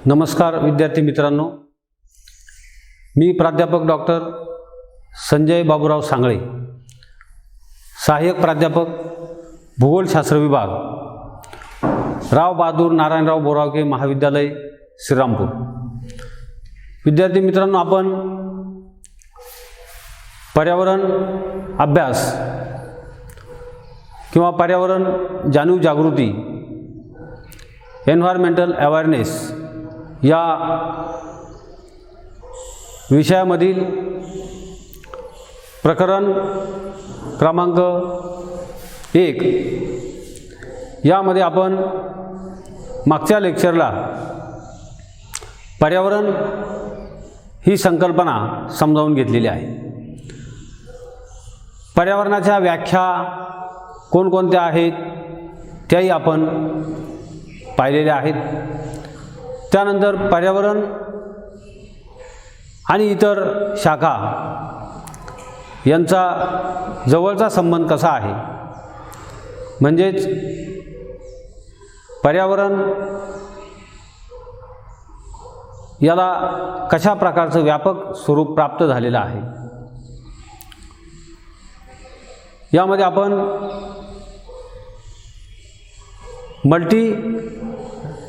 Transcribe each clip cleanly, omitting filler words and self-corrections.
नमस्कार विद्यार्थी मित्रांनो, मी प्राध्यापक डॉक्टर संजय बाबूराव सांगळे, सहाय्यक प्राध्यापक भूगोलशास्त्र विभाग, राव बहादूर नारायणराव बोरावके महाविद्यालय श्रीरामपूर। विद्यार्थी मित्रांनो, आपण पर्यावरण अभ्यास किंवा पर्यावरण जाणीव जागृती एन्व्हायरमेंटल अवेअरनेस या विषयामधील प्रकरण क्रमांक 1 यामध्ये आपण मागच्या लेक्चरला पर्यावरण ही संकल्पना समजावून घेतलेली आहे। पर्यावरणाच्या व्याख्या कोणकोणत्या आहेत त्याही आपण पाहिलेल्या आहेत। त्यानंतर पर्यावरण आणि इतर शाखा यांचा जवळचा संबंध कसा आहे, म्हणजेच पर्यावरण याला कशा प्रकारचं व्यापक स्वरूप प्राप्त झालेलं आहे। यामध्ये आपण मल्टी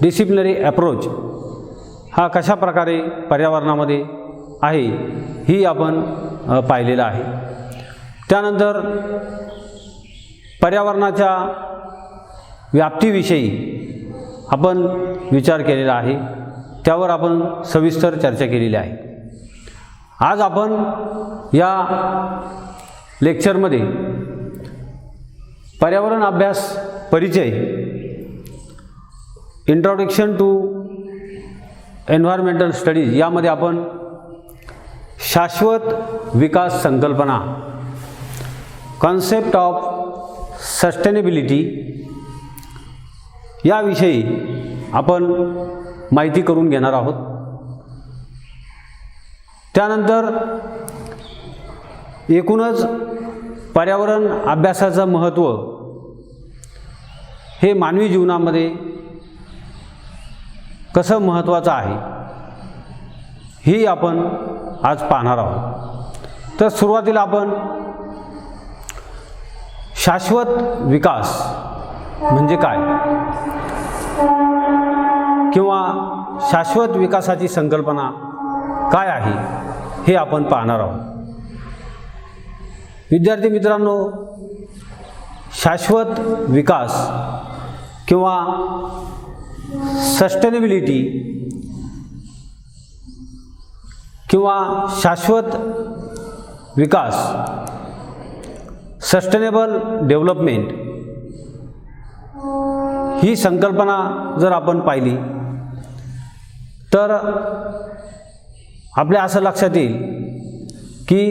डिसिप्लिनरी अप्रोच हा कशा प्रकारे पर्यावरणामध्ये आहे ही आपण पाहिलेलं आहे। त्यानंतर पर्यावरणाच्या व्याप्तीविषयी आपण विचार केलेला आहे, त्यावर आपण सविस्तर चर्चा केलेली आहे। आज आपण या लेक्चरमध्ये पर्यावरण अभ्यास परिचय, इंट्रोडक्शन टू एन्व्हायरमेंटल स्टडीज यामध्ये आपण शाश्वत विकास संकल्पना, कॉन्सेप्ट ऑफ सस्टेनेबिलिटी याविषयी आपण माहिती करून घेणार आहोत। त्यानंतर एकूणच पर्यावरण अभ्यासाचं महत्त्व हे मानवी जीवनामध्ये कसं महत्त्वाचं आहे ही आपण आज पाहणार आहोत। तर सुरुवातीला आपण शाश्वत विकास म्हणजे काय किंवा शाश्वत विकासाची संकल्पना काय आहे हे आपण पाहणार आहोत। विद्यार्थी मित्रांनो, शाश्वत विकास किंवा सस्टेनेबिलिटी किंवा शाश्वत विकास, सस्टेनेबल डेव्हलपमेंट ही संकल्पना जर आपण पाहिली तर आपल्या असं लक्षात येईल की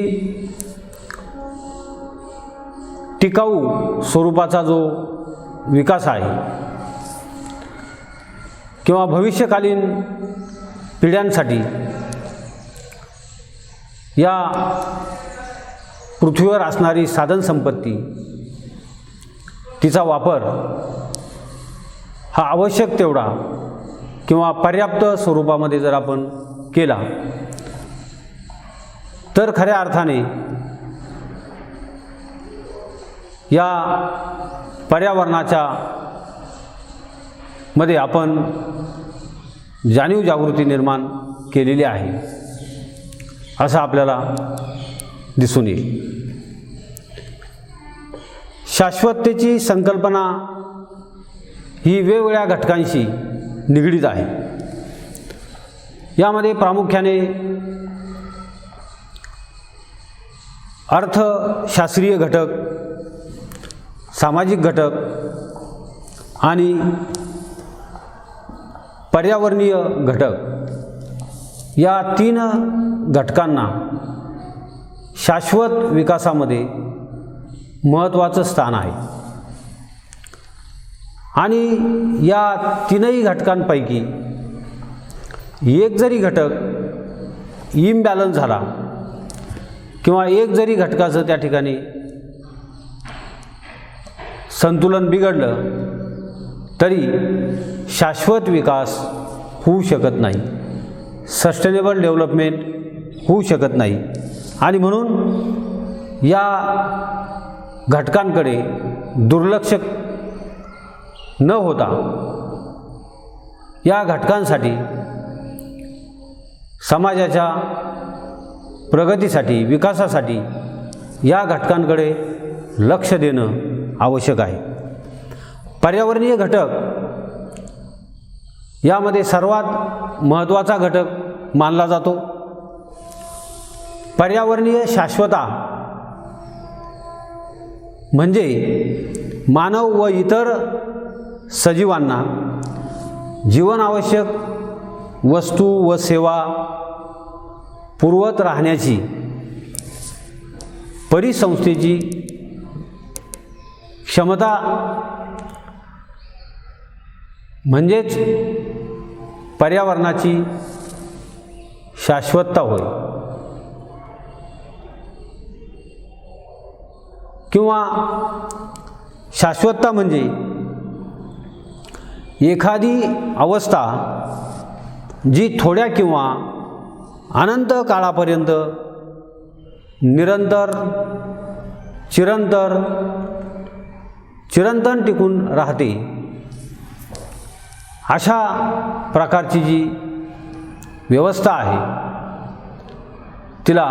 टिकाऊ स्वरूपाचा जो विकास आहे किंवा भविष्यकालीन पिढ्यांसाठी या पृथ्वीवर असणारी साधनसंपत्ती, तिचा वापर हा आवश्यक तेवढा किंवा पर्याप्त स्वरूपामध्ये जर आपण केला तर खऱ्या अर्थाने या पर्यावरणाच्या मध्ये आपण जाणीव जागृती निर्माण केलेली आहे असं आपल्याला दिसून येईल। शाश्वततेची संकल्पना ही वेगवेगळ्या घटकांशी निगडीत आहे। यामध्ये प्रामुख्याने अर्थशास्त्रीय घटक, सामाजिक घटक आणि पर्यावरणीय घटक या 3 घटकांना शाश्वत विकासामध्ये महत्त्वाचं स्थान आहे। आणि या 3ही घटकांपैकी एक जरी घटक इम्बॅलन्स झाला किंवा एक जरी घटकाचं त्या ठिकाणी संतुलन बिघडलं तरी शाश्वत विकास होऊ शकत नाही, सस्टेनेबल डेव्हलपमेंट होऊ शकत नाही. आणि म्हणून या घटकांकडे दुर्लक्ष न होता या घटकांसाठी समाजाच्या प्रगतीसाठी, विकासासाठी या घटकांकडे लक्ष देणं आवश्यक आहे. पर्यावरणीय घटक यामध्ये सर्वात महत्त्वाचा घटक मानला जातो. पर्यावरणीय शाश्वता म्हणजे मानव व इतर सजीवांना जीवनावश्यक वस्तू व सेवा पुरवत राहण्याची परिसंस्थेची क्षमता म्हणजेच पर्यावरणाची शाश्वतता होय. किंवा शाश्वतता म्हणजे एखादी अवस्था जी थोड्या किंवा अनंत काळापर्यंत निरंतर चिरंतन टिकून राहते, अशा प्रकारची जी व्यवस्था आहे तिला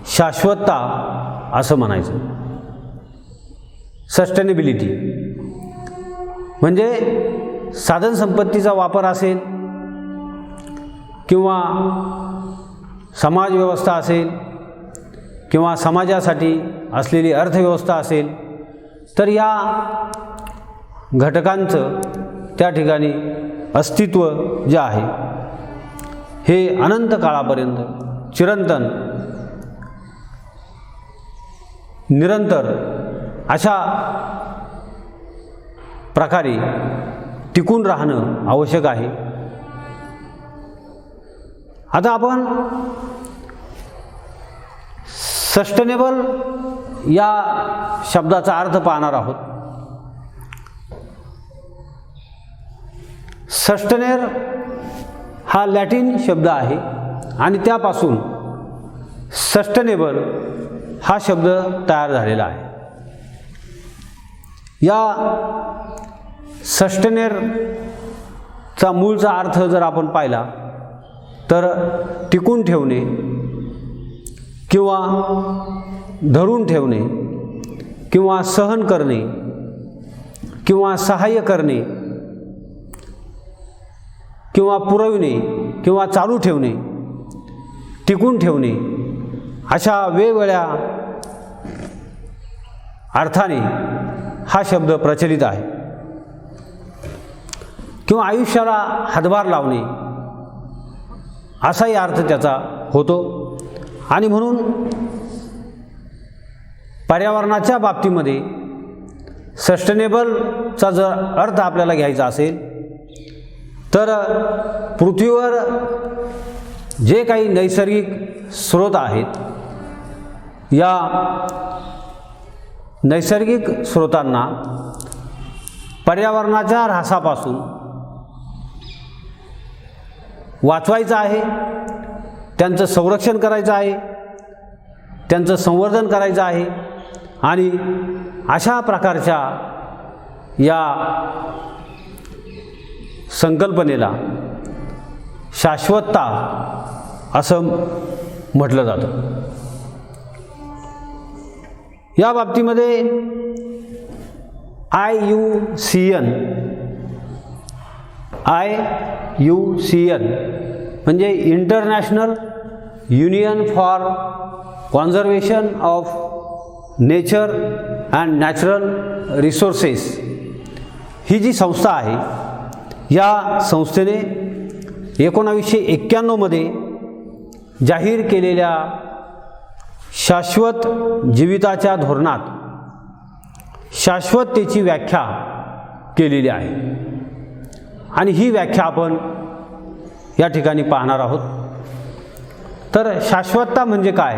शाश्वतता असं म्हणायचं. सस्टेनेबिलिटी म्हणजे साधनसंपत्तीचा वापर असेल किंवा समाज व्यवस्था असेल किंवा समाजासाठी असलेली अर्थव्यवस्था असेल, तर या घटकांचं त्या ठिकाणी अस्तित्व जे आहे हे अनंत काळापर्यंत चिरंतन निरंतर अशा प्रकारे टिकून राहणं आवश्यक आहे. आता आपण सस्टेनेबल या शब्दाचा अर्थ पाहणार आहोत. सस्टेनेर हा लॅटिन शब्द आहे आणि त्यापासून सस्टेनेबल हा शब्द तयार झालेला आहे. या सस्टेनेरचा मूळचा अर्थ जर आपण पाहिला तर टिकून ठेवणे किंवा धरून ठेवणे किंवा सहन करणे किंवा सहाय्य करणे किंवा पुरविणे किंवा चालू ठेवणे, टिकून ठेवणे अशा वेगवेगळ्या अर्थाने हा शब्द प्रचलित आहे. किंवा आयुष्याला हातभार लावणे असाही अर्थ त्याचा होतो. आणि म्हणून पर्यावरणाच्या बाबतीमध्ये सस्टेनेबलचा जर अर्थ आपल्याला घ्यायचा असेल तर पृथ्वीवर जे काही नैसर्गिक स्रोत आहेत या नैसर्गिक स्रोतांना पर्यावरणाच्या ऱ्हासापासून वाचवायचं आहे, त्यांचं संरक्षण करायचं आहे, त्यांचं संवर्धन करायचं आहे. आणि अशा प्रकारच्या या संकल्पनेला शाश्वतता असं म्हटलं जातं. या बाबतीमध्ये IUCN म्हणजे international union for conservation of nature and natural resources ही जी संस्था आहे, या संस्थेने 1991 मध्ये जाहीर केलेल्या शाश्वत जीविताच्या धोरणात शाश्वततेची व्याख्या केलेली आहे. आणि ही व्याख्या आपण या ठिकाणी पाहणार आहोत. तर शाश्वतता म्हणजे काय?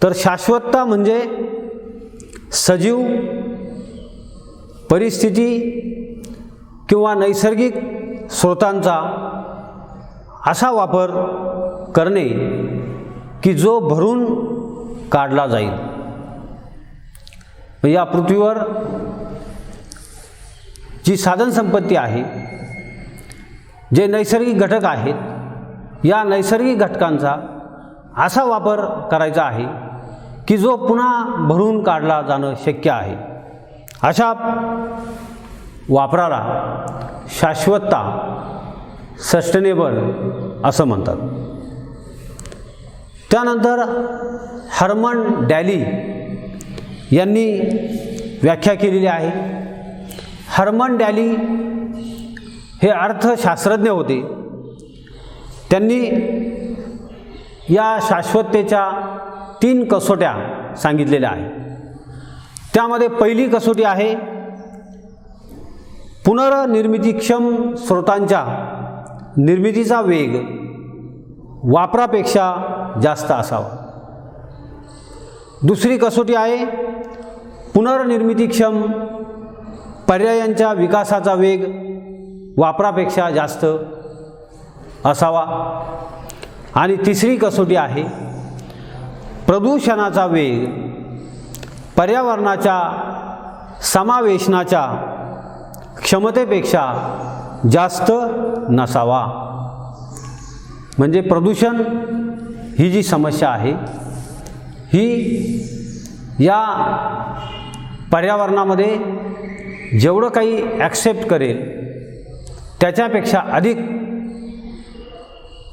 तर शाश्वतता म्हणजे सजीव, परिस्थिती किंवा नैसर्गिक स्रोतांचा असा वापर करणे की जो भरून काढला जाईल. या पृथ्वीवर जी साधनसंपत्ती आहे, जे नैसर्गिक घटक आहेत, या नैसर्गिक घटकांचा असा वापर करायचा आहे की जो पुन्हा भरून काढला जाणं शक्य आहे. अशा वापराला शाश्वतता, सस्टेनेबल असं म्हणतात. त्यानंतर हर्मन डॅली यांनी व्याख्या केलेली आहे. हर्मन डॅली हे अर्थशास्त्रज्ञ होते. त्यांनी या शाश्वततेच्या 3 कसोट्या सांगितलेल्या आहेत. त्यामध्ये पहिली कसोटी आहे पुनर्निर्मितीक्षम स्रोतांच्या निर्मितीचा वेग वापरापेक्षा जास्त असावा. दुसरी कसोटी आहे पुनर्निर्मितीक्षम पर्यायांच्या विकासाचा वेग वापरापेक्षा जास्त असावा. आणि तिसरी कसोटी आहे प्रदूषणाचा वेग पर्यावरणाच्या समावेशनाच्या क्षमतेपेक्षा जास्त नसावा. म्हणजे प्रदूषण ही जी समस्या आहे ही या पर्यावरणामध्ये जेवढं काही ॲक्सेप्ट करेल त्याच्यापेक्षा अधिक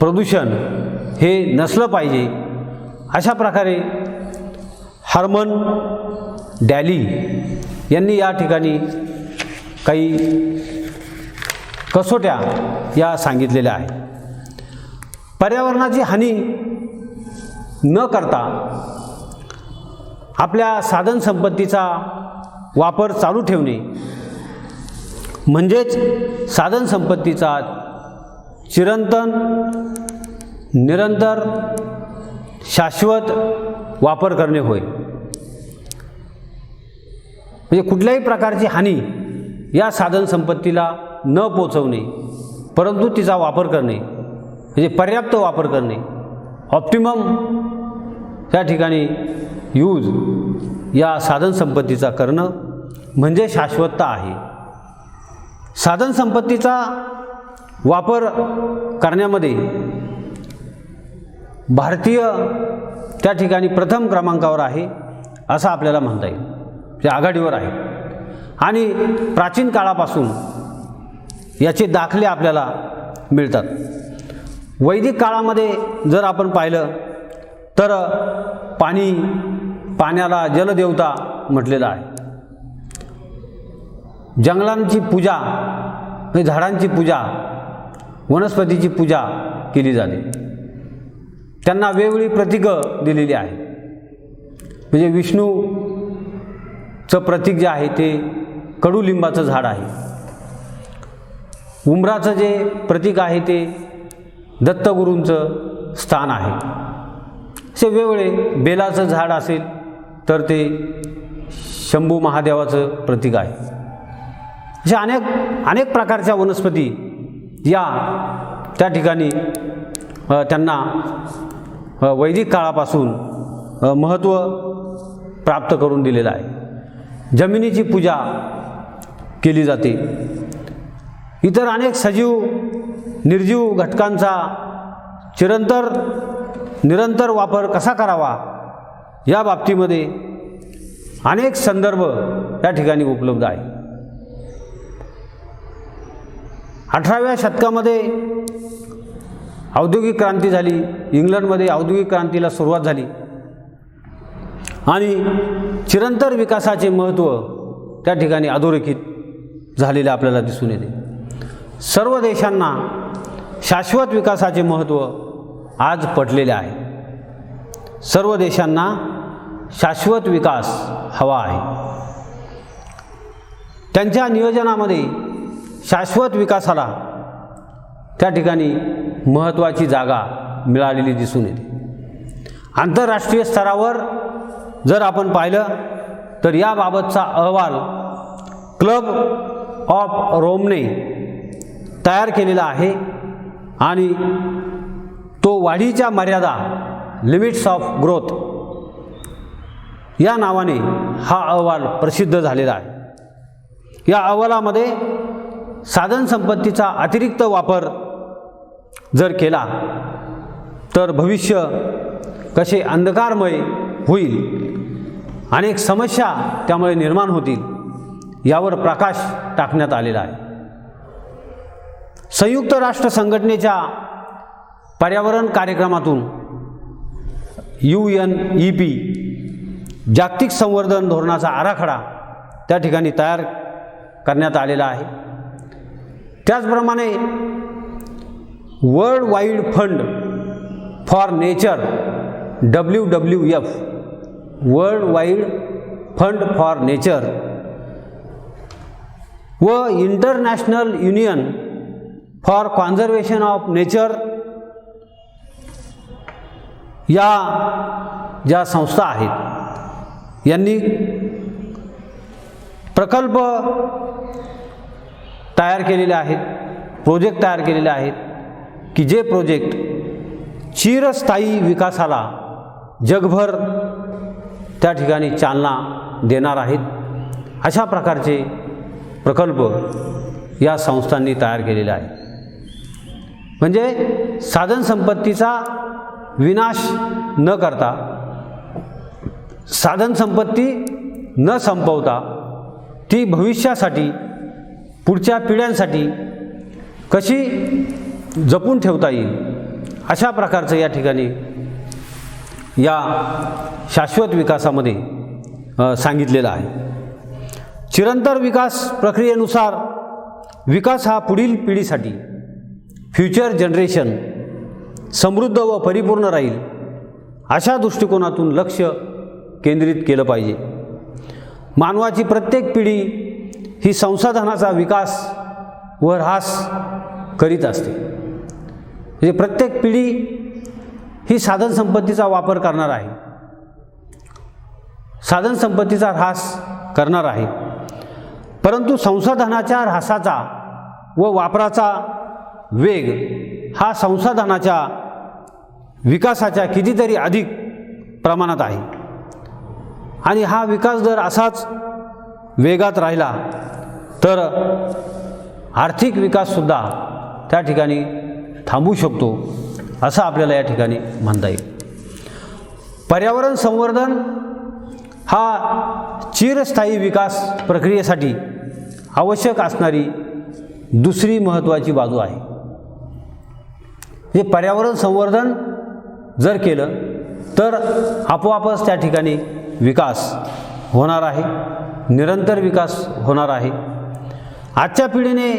प्रदूषण हे नसलं पाहिजे. अशा प्रकारे हर्मन डॅली यांनी या ठिकाणी काही कसोट्या या सांगितलेल्या आहेत. पर्यावरणाची हानी न करता आपल्या साधनसंपत्तीचा वापर चालू ठेवणे म्हणजेच साधनसंपत्तीचा चिरंतन, निरंतर, शाश्वत वापर करणे होय. म्हणजे कुठल्याही प्रकारची हानी या साधनसंपत्तीला न पोचवणे, परंतु तिचा वापर करणे म्हणजे पर्याप्त वापर करणे, ऑप्टिमम त्या ठिकाणी यूज या साधनसंपत्तीचा करणं म्हणजे शाश्वतता आहे. साधनसंपत्तीचा वापर करण्यामध्ये भारतीय त्या ठिकाणी प्रथम क्रमांकावर आहे असं आपल्याला म्हणता येईल. ते आघाडीवर आहे आणि प्राचीन काळापासून याचे दाखले आपल्याला मिळतात. वैदिक काळामध्ये जर आपण पाहिलं तर पाण्याला जलदेवता म्हटलेलं आहे. जंगलांची पूजा, झाडांची पूजा, वनस्पतीची पूजा केली जाते. त्यांना वेगवेगळी प्रतीकं दिलेली आहे. म्हणजे विष्णूचं प्रतीक जे आहे ते कडुलिंबाचं झाड आहे. उंबराचं जे प्रतीक आहे ते दत्तगुरूंचं स्थान आहे. असे वेगवेगळे, बेलाचं झाड असेल तर ते शंभू महादेवाचं प्रतीक आहे. अशा अनेक प्रकारच्या वनस्पती या त्या ठिकाणी त्यांना वैदिक काळापासून महत्त्व प्राप्त करून दिलेलं आहे. जमिनीची पूजा केली जाते. इतर अनेक सजीव निर्जीव घटकांचा निरंतर वापर कसा करावा या बाबतीमध्ये अनेक संदर्भ त्या ठिकाणी उपलब्ध आहे. 18व्या शतकामध्ये औद्योगिक क्रांती झाली. इंग्लंडमध्ये औद्योगिक क्रांतीला सुरुवात झाली आणि चिरंतर विकासाचे महत्त्व त्या ठिकाणी अधोरेखित झालेले आपल्याला दिसून येते. सर्व देशांना शाश्वत विकासाचे महत्त्व आज पटलेले आहे. सर्व देशांना शाश्वत विकास हवा आहे. त्यांच्या नियोजनामध्ये शाश्वत विकासाला त्या ठिकाणी महत्त्वाची जागा मिळालेली दिसून येते. आंतरराष्ट्रीय स्तरावर जर आपण पाहिलं तर याबाबतचा अहवाल क्लब ऑफ रोमने तयार केलेला आहे आणि तो वाढीच्या मर्यादा लिमिट्स ऑफ ग्रोथ या नावाने हा अहवाल प्रसिद्ध झालेला आहे. या अहवालामध्ये साधनसंपत्तीचा अतिरिक्त वापर जर केला तर भविष्य कसे अंधकारमय होईल, अनेक समस्या त्यामुळे निर्माण होतील यावर प्रकाश टाकण्यात आलेला आहे. संयुक्त राष्ट्र संघटनेच्या पर्यावरण कार्यक्रमातून UNEP जागतिक संवर्धन धोरणाचा आराखडा त्या ठिकाणी तयार करण्यात आलेला आहे. त्याचप्रमाणे world wide fund for nature WWF world wide fund for nature व international union for conservation of nature या ज्या संस्था आहेत यांनी प्रकल्प तयार केलेले आहेत, प्रोजेक्ट तयार केलेले आहेत की जे प्रोजेक्ट चिरस्थायी विकासाला जगभर त्या ठिकाणी चालना देणार आहेत. अशा प्रकारचे प्रकल्प या संस्थांनी तयार केलेले आहेत. म्हणजे साधनसंपत्तीचा विनाश न करता, साधनसंपत्ती न संपवता ती भविष्यासाठी, पुढच्या पिढ्यांसाठी कशी जपून ठेवता येईल अशा प्रकारचं या ठिकाणी या शाश्वत विकासामध्ये सांगितलेलं आहे. चिरंतर विकास प्रक्रियेनुसार विकास हा पुढील पिढीसाठी, फ्युचर जनरेशन समृद्ध व परिपूर्ण राहील अशा दृष्टिकोनातून लक्ष केंद्रित केलं पाहिजे. मानवाची प्रत्येक पिढी ही संसाधनाचा विकास व ऱ्हास करीत असते. म्हणजे प्रत्येक पिढी ही साधनसंपत्तीचा वापर करणार आहे, साधनसंपत्तीचा ऱ्हास करणार आहे. परंतु संसाधनाच्या ऱ्हासाचा व वापराचा वेग हा संसाधनाच्या विकासाच्या कितीतरी अधिक प्रमाणात आहे आणि हा विकास जर असाच वेगात राहिला तर आर्थिक विकाससुद्धा त्या ठिकाणी थांबू शकतो असं आपल्याला या ठिकाणी म्हणता येईल. पर्यावरण संवर्धन हा चिरस्थायी विकास प्रक्रियेसाठी आवश्यक असणारी दुसरी महत्त्वाची बाजू आहे. हे पर्यावरण संवर्धन जर केलं तर आपोआपच त्या ठिकाणी विकास होणार आहे, निरंतर विकास होणार आहे. आजच्या पिढीने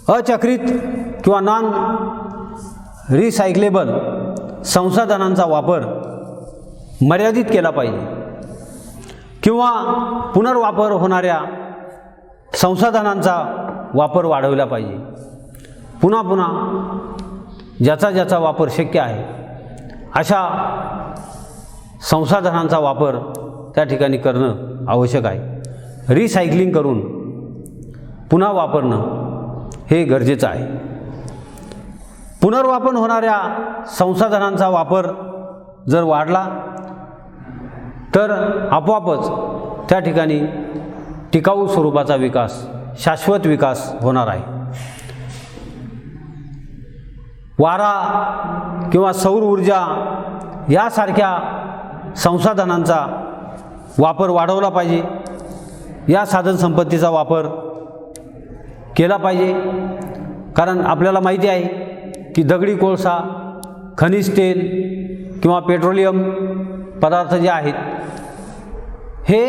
अचक्रित किंवा नॉन रिसायकलेबल संसाधनांचा वापर मर्यादित केला पाहिजे किंवा पुनर्वापर होणाऱ्या संसाधनांचा वापर वाढवला पाहिजे. पुन्हा पुन्हा ज्याचा ज्याचा वापर शक्य आहे अशा संसाधनांचा वापर त्या ठिकाणी करणं आवश्यक आहे. रिसायकलिंग करून पुन्हा वापरणं हे गरजेचं आहे. पुनर्वापर होणाऱ्या संसाधनांचा वापर जर वाढला तर आपोआपच त्या ठिकाणी टिकाऊ स्वरूपाचा विकास, शाश्वत विकास होणार आहे. वारा किंवा सौर ऊर्जा यासारख्या संसाधनांचा वापर वाढवला पाहिजे. या साधनसंपत्तीचा वापर केला पाहिजे. कारण आपल्याला माहिती आहे की दगडी कोळसा, खनिज तेल किंवा पेट्रोलियम पदार्थ जे आहेत हे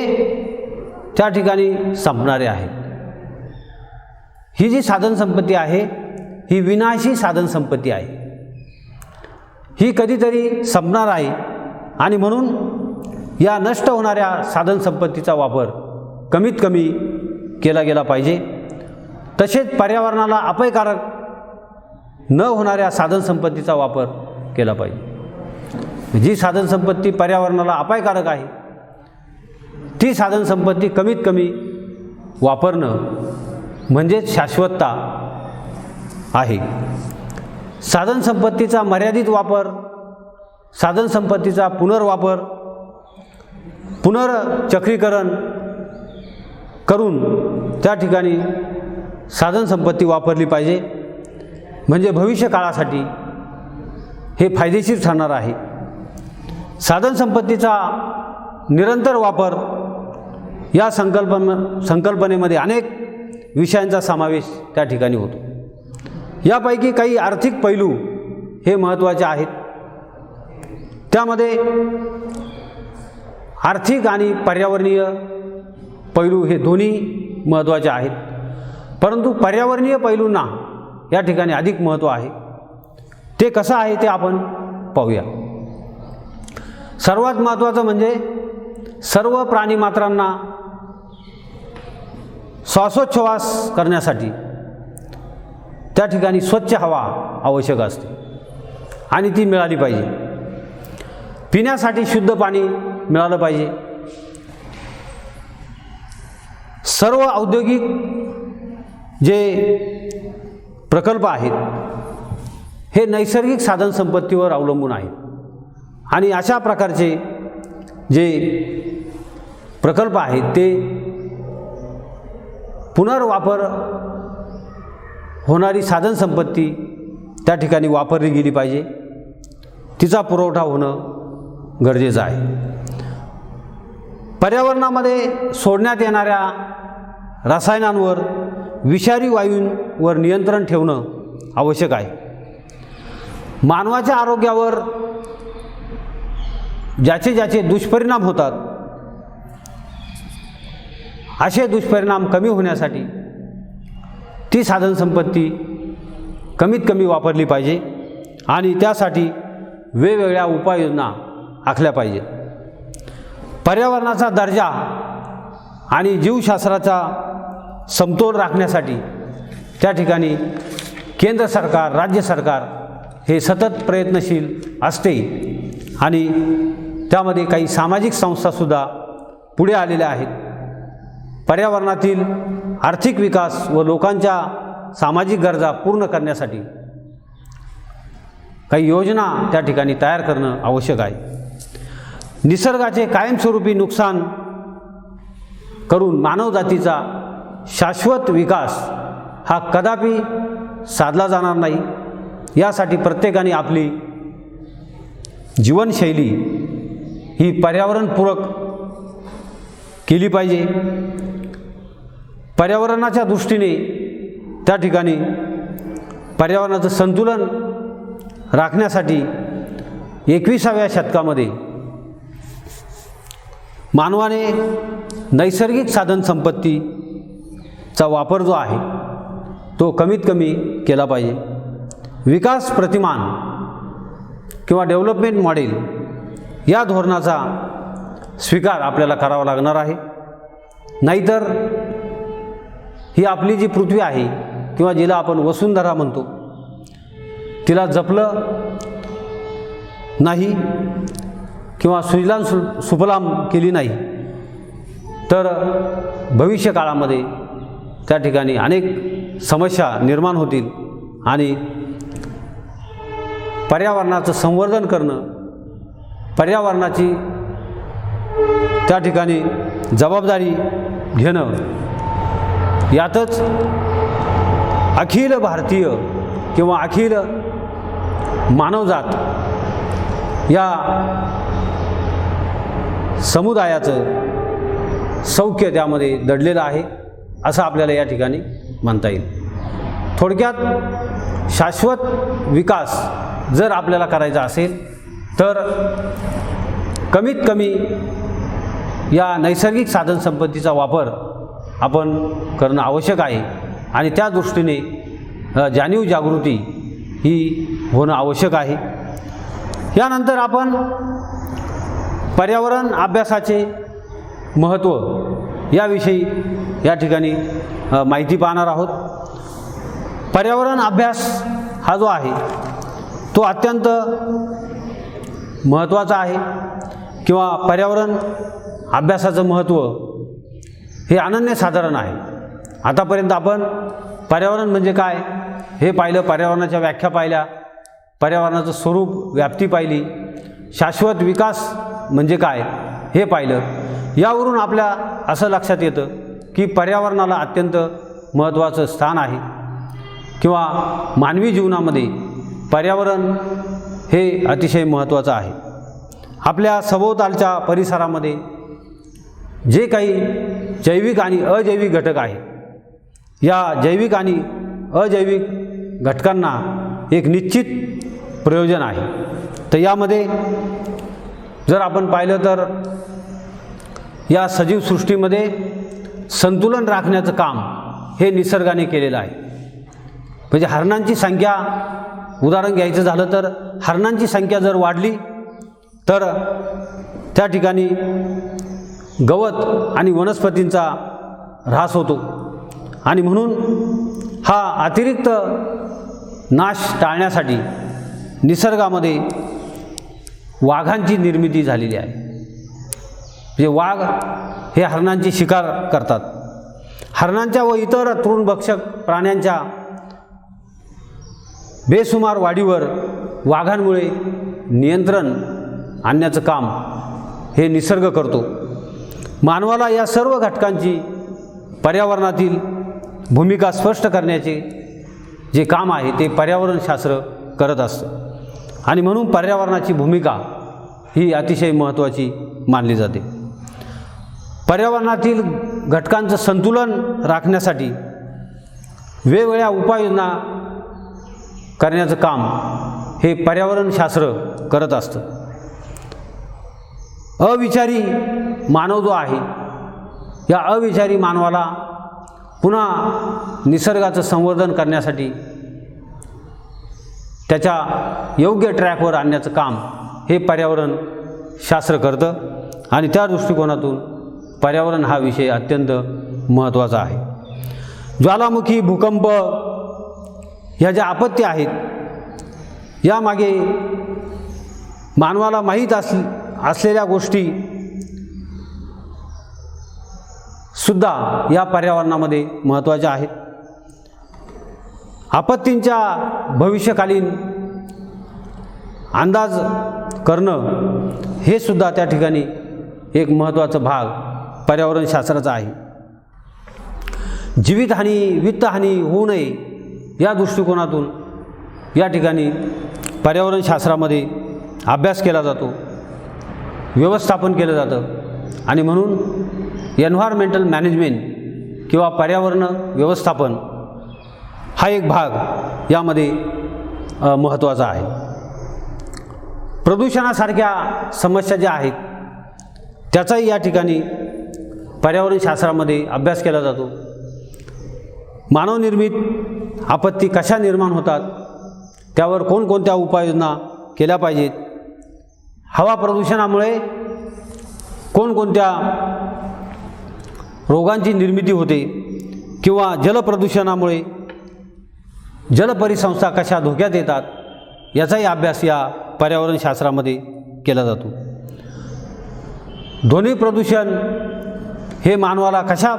त्या ठिकाणी संपणारे आहेत. ही जी साधनसंपत्ती आहे ही विनाशी साधनसंपत्ती आहे. ही कधीतरी संपणार आहे आणि म्हणून या नष्ट होणाऱ्या साधनसंपत्तीचा वापर कमीत कमी केला गेला पाहिजे. तसेच पर्यावरणाला अपायकारक न होणाऱ्या साधनसंपत्तीचा वापर केला पाहिजे. जी साधनसंपत्ती पर्यावरणाला अपायकारक आहे ती साधनसंपत्ती कमीत कमी वापरणं म्हणजेच शाश्वतता आहे. साधनसंपत्तीचा मर्यादित वापर, साधनसंपत्तीचा पुनर्वापर, पुनर्चक्रीकरण करून त्या ठिकाणी साधनसंपत्ती वापरली पाहिजे. म्हणजे भविष्य काळासाठी हे फायदेशीर ठरणार आहे. साधनसंपत्तीचा निरंतर वापर या संकल्पनेमध्ये अनेक विषयांचा समावेश त्या ठिकाणी होतो. यापैकी काही आर्थिक पैलू हे महत्त्वाचे आहेत. त्यामध्ये आर्थिक आणि पर्यावरणीय पैलू हे दोन्ही महत्त्वाचे आहेत. परंतु पर्यावरणीय पैलूंना या ठिकाणी अधिक महत्त्व आहे. ते कसं आहे ते आपण पाहूया. सर्वात महत्त्वाचं म्हणजे सर्व प्राणीमात्रांना श्वासोच्छ्वास करण्यासाठी त्या ठिकाणी स्वच्छ हवा आवश्यक असते आणि ती मिळाली पाहिजे. पिण्यासाठी शुद्ध पाणी मिळालं पाहिजे. सर्व औद्योगिक जे प्रकल्प आहेत हे नैसर्गिक साधनसंपत्तीवर अवलंबून आहेत आणि अशा प्रकारचे जे प्रकल्प आहेत ते पुनर्वापर होणारी साधनसंपत्ती त्या ठिकाणी वापरली गेली पाहिजे. तिचा पुरवठा होणं गरजेचं आहे. पर्यावरणामध्ये सोडण्यात येणाऱ्या रसायनांवर, विषारी वायूंवर नियंत्रण ठेवणं आवश्यक आहे. मानवाच्या आरोग्यावर ज्याचे दुष्परिणाम होतात असे दुष्परिणाम कमी होण्यासाठी ती साधनसंपत्ती कमीत कमी वापरली पाहिजे आणि त्यासाठी वेगवेगळ्या उपाययोजना आखल्या पाहिजेत. पर्यावरणाचा दर्जा आणि जीवशास्त्राचा समतोल राखण्यासाठी त्या ठिकाणी केंद्र सरकार, राज्य सरकार हे सतत प्रयत्नशील असते आणि त्यामध्ये काही सामाजिक संस्थासुद्धा पुढे आलेल्या आहेत. पर्यावरणातील आर्थिक विकास व लोकांच्या सामाजिक गरजा पूर्ण करण्यासाठी काही योजना त्या ठिकाणी तयार करणं आवश्यक आहे. निसर्गाचे कायमस्वरूपी नुकसान करून मानवजातीचा शाश्वत विकास हा कदापि साधला जाणार नाही. यासाठी प्रत्येकाने आपली जीवनशैली ही पर्यावरणपूरक केली पाहिजे. पर्यावरणाच्या दृष्टीने त्या ठिकाणी पर्यावरणाचं संतुलन राखण्यासाठी 21व्या शतकामध्ये मानवाने नैसर्गिक साधनसंपत्तीचा वापर जो आहे तो कमीत कमी केला पाहिजे. विकास प्रतिमान किंवा डेव्हलपमेंट मॉडेल या धोरणाचा स्वीकार आपल्याला करावा लागणार आहे. नाहीतर ही आपली जी पृथ्वी आहे किंवा जिला आपण वसुंधरा म्हणतो तिला जपलं नाही किंवा सुजलाम सुफलाम केली नाही तर भविष्य काळामध्ये त्या ठिकाणी अनेक समस्या निर्माण होतील आणि पर्यावरणाचं संवर्धन करणं, पर्यावरणाची त्या ठिकाणी जबाबदारी घेणं यातच अखिल भारतीय किंवा अखिल मानवजात या समुदायाचं सौख्य त्यामध्ये दडलेलं आहे असं आपल्याला या ठिकाणी म्हणता येईल. थोडक्यात शाश्वत विकास जर आपल्याला करायचा असेल तर कमीत कमी या नैसर्गिक साधनसंपत्तीचा वापर आपण करणं आवश्यक आहे आणि त्या दृष्टीने जाणीव जागृती ही होणं आवश्यक आहे. यानंतर आपण पर्यावरण अभ्यासाचे महत्त्व याविषयी या ठिकाणी माहिती पाहणार आहोत. पर्यावरण अभ्यास हा जो आहे तो अत्यंत महत्त्वाचा आहे किंवा पर्यावरण अभ्यासाचं महत्त्व हे अनन्यसाधारण आहे. आतापर्यंत आपण पर्यावरण म्हणजे काय हे पाहिलं, पर्यावरणाच्या व्याख्या पाहिल्या, पर्यावरणाचं स्वरूप, व्याप्ती पाहिली, शाश्वत विकास म्हणजे काय हे पाहिलं. यावरून आपल्या असं लक्षात येतं की पर्यावरणाला अत्यंत महत्त्वाचं स्थान आहे किंवा मानवी जीवनामध्ये पर्यावरण हे अतिशय महत्त्वाचं आहे. आपल्या सभोवतालच्या परिसरामध्ये जे काही जैविक आणि अजैविक घटक आहे, या जैविक आणि अजैविक घटकांना एक निश्चित प्रयोजन आहे. तर यामध्ये जर आपण पाहिलं तर या सजीव सृष्टीमध्ये संतुलन राखण्याचं काम हे निसर्गाने केलेलं आहे. म्हणजे हरणांची संख्या, उदाहरण घ्यायचं झालं तर हरणांची संख्या जर वाढली तर त्या ठिकाणी गवत आणि वनस्पतींचा ऱ्हास होतो आणि म्हणून हा अतिरिक्त नाश टाळण्यासाठी निसर्गामध्ये वाघांची निर्मिती झालेली आहे. म्हणजे वाघ हे हरणांची शिकार करतात. हरणांच्या व इतर तृणभक्षक प्राण्यांच्या बेसुमार वाढीवर वाघांमुळे नियंत्रण आणण्याचं काम हे निसर्ग करतो. मानवाला या सर्व घटकांची पर्यावरणातील भूमिका स्पष्ट करण्याचे जे काम आहे ते पर्यावरणशास्त्र करत असतं आणि म्हणून पर्यावरणाची भूमिका ही अतिशय महत्त्वाची मानली जाते. पर्यावरणातील घटकांचं संतुलन राखण्यासाठी वेगवेगळ्या उपाययोजना करण्याचं काम हे पर्यावरणशास्त्र करत असतं. अविचारी मानव जो आहे, या अविचारी मानवाला पुन्हा निसर्गाचं संवर्धन करण्यासाठी त्याच्या योग्य ट्रॅकवर आणण्याचं काम हे पर्यावरण शास्त्र करतं आणि त्या दृष्टिकोनातून पर्यावरण हा विषय अत्यंत महत्त्वाचा आहे. ज्वालामुखी, भूकंप ह्या ज्या आपत्ती आहेत, यामागे मानवाला माहीत असलेल्या गोष्टी सुद्धा या पर्यावरणामध्ये महत्त्वाच्या आहेत. आपत्तींच्या भविष्यकालीन अंदाज करणं हे सुद्धा त्या ठिकाणी एक महत्त्वाचा भाग पर्यावरणशास्त्राचा आहे. जीवितहानी, वित्तहानी होऊ नये या दृष्टिकोनातून या ठिकाणी पर्यावरणशास्त्रामध्ये अभ्यास केला जातो, व्यवस्थापन केलं जातं आणि म्हणून एन्व्हायरमेंटल मॅनेजमेंट किंवा पर्यावरण व्यवस्थापन हा एक भाग यामध्ये महत्त्वाचा आहे. प्रदूषणासारख्या समस्या ज्या आहेत त्याचाही या ठिकाणी पर्यावरणशास्त्रामध्ये अभ्यास केला जातो. मानवनिर्मित आपत्ती कशा निर्माण होतात, त्यावर कोणकोणत्या उपाययोजना केल्या पाहिजेत, हवा प्रदूषणामुळे कोणकोणत्या रोगांची निर्मिती होते किंवा जलप्रदूषणामुळे जलपरिसंस्था कशा धोक्यात येतात, याचाही अभ्यास या पर्यावरणशास्त्रामध्ये केला जातो. ध्वनी प्रदूषण हे मानवाला कशा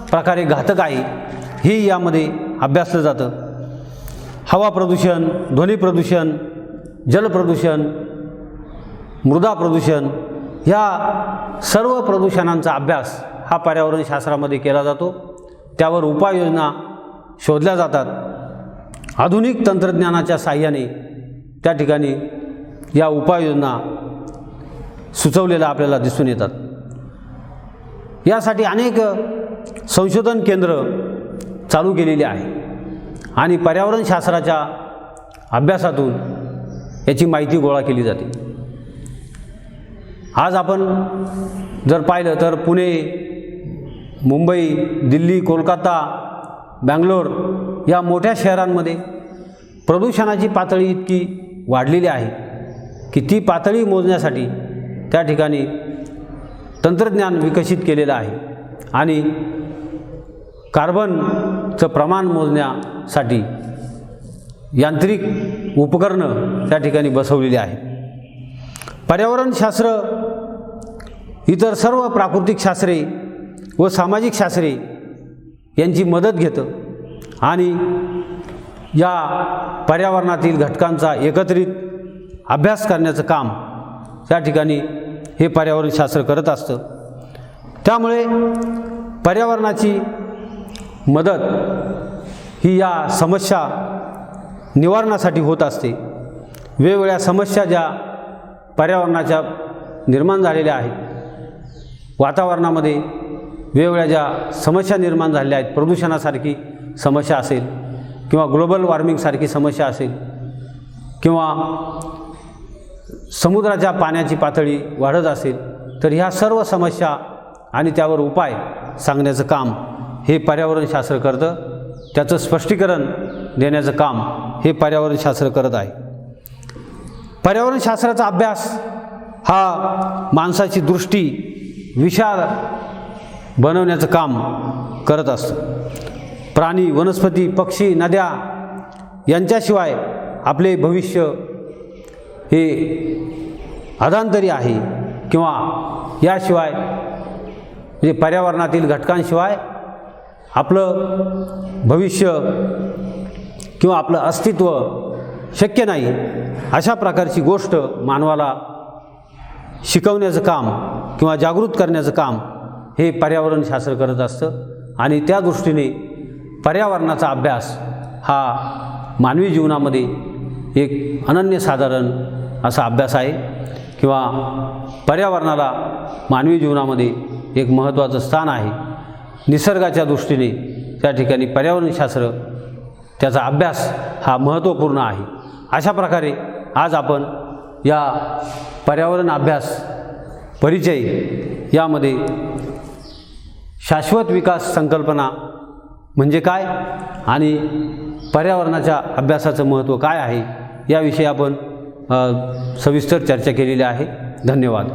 प्रकारे घातक आहे ही यामध्ये अभ्यासलं जातं. हवा प्रदूषण, ध्वनी प्रदूषण, जलप्रदूषण, मृदा प्रदूषण ह्या सर्व प्रदूषणांचा अभ्यास हा पर्यावरणशास्त्रामध्ये केला जातो. त्यावर उपाययोजना शोधल्या जातात. आधुनिक तंत्रज्ञानाच्या साहाय्याने त्या ठिकाणी या उपाययोजना सुचवलेल्या आपल्याला दिसून येतात. यासाठी अनेक संशोधन केंद्र चालू केलेली आहे आणि पर्यावरणशास्त्राच्या अभ्यासातून याची माहिती गोळा केली जाते. आज आपण जर पाहिलं तर पुणे, मुंबई, दिल्ली, कोलकाता, बँगलोर या मोठ्या शहरांमध्ये प्रदूषणाची पातळी इतकी वाढलेली आहे की ती पातळी मोजण्यासाठी त्या ठिकाणी तंत्रज्ञान विकसित केलेलं आहे आणि कार्बनचं प्रमाण मोजण्यासाठी यांत्रिक उपकरणं त्या ठिकाणी बसवलेली आहेत. पर्यावरणशास्त्र इतर सर्व प्राकृतिक शास्त्रे व सामाजिक शास्त्रे यांची मदत घेतं आणि या पर्यावरणातील घटकांचा एकत्रित अभ्यास करण्याचं काम त्या ठिकाणी हे पर्यावरणशास्त्र करत असतं। त्यामुळे पर्यावरणाची मदत ही या समस्या निवारणासाठी होत असते। वेगवेगळ्या समस्या ज्या पर्यावरणाच्या निर्माण झालेल्या आहेत, वातावरणामध्ये वेगवेगळ्या ज्या समस्या निर्माण झालेल्या आहेत, प्रदूषणासारखी समस्या असेल किंवा ग्लोबल वॉर्मिंगसारखी समस्या असेल किंवा समुद्राच्या पाण्याची पातळी वाढत असेल, तर ह्या सर्व समस्या आणि त्यावर उपाय सांगण्याचं काम हे पर्यावरणशास्त्र करतं। त्याचं स्पष्टीकरण देण्याचं काम हे पर्यावरणशास्त्र करत आहे। पर्यावरणशास्त्राचा अभ्यास हा माणसाची दृष्टी विशाल बनवण्याचं काम करत असतं। प्राणी, वनस्पती, पक्षी, नद्या यांच्याशिवाय आपले भविष्य हे अधांतरी आहे किंवा याशिवाय म्हणजे पर्यावरणातील घटकांशिवाय आपलं भविष्य किंवा आपलं अस्तित्व शक्य नाही, अशा प्रकारची गोष्ट मानवाला शिकवण्याचं काम किंवा जागृत करण्याचं काम हे पर्यावरणशास्त्र करत असतं। आणि त्या दृष्टीने पर्यावरणाचा अभ्यास हा मानवी जीवनामध्ये एक अनन्यसाधारण असा अभ्यास आहे किंवा पर्यावरणाला मानवी जीवनामध्ये एक महत्त्वाचं स्थान आहे। निसर्गाच्या दृष्टीने त्या ठिकाणी पर्यावरणशास्त्र त्याचा अभ्यास हा महत्त्वपूर्ण आहे। अशा प्रकारे आज आपण या पर्यावरण अभ्यास परिचय यामध्ये शाश्वत विकास संकल्पना म्हणजे काय आणि पर्यावरणाच्या अभ्यासाचं महत्त्व काय आहे याविषयी आपण सविस्तर चर्चा केलेली आहे। धन्यवाद।